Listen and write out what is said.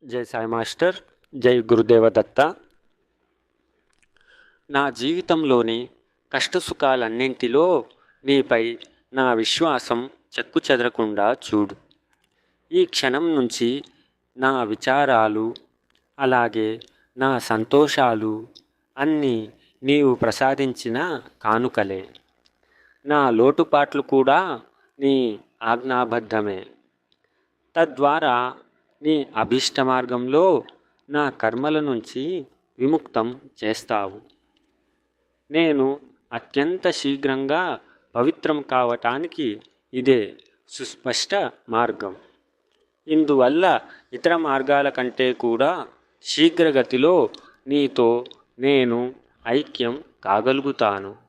జై సాయి మాస్టర్. జై గురుదేవ దత్త. నా జీవితంలోని కష్టసుఖాలన్నింటిలో నీపై నా విశ్వాసం చెక్కు చెదరకుండా చూడు. ఈ క్షణం నుంచి నా విచారాలు, అలాగే నా సంతోషాలు అన్నీ నీవు ప్రసాదించిన కానుకలే. నా లోటుపాట్లు కూడా నీ ఆజ్ఞాబద్ధమే. తద్వారా నీ అభీష్ట మార్గంలో నా కర్మల నుంచి విముక్తం చేస్తావు. నేను అత్యంత శీఘ్రంగా పవిత్రం కావటానికి ఇదే సుస్పష్ట మార్గం. ఇందువల్ల ఇతర మార్గాల కంటే కూడా శీఘ్రగతిలో నీతో నేను ఐక్యం కాగలుగుతాను.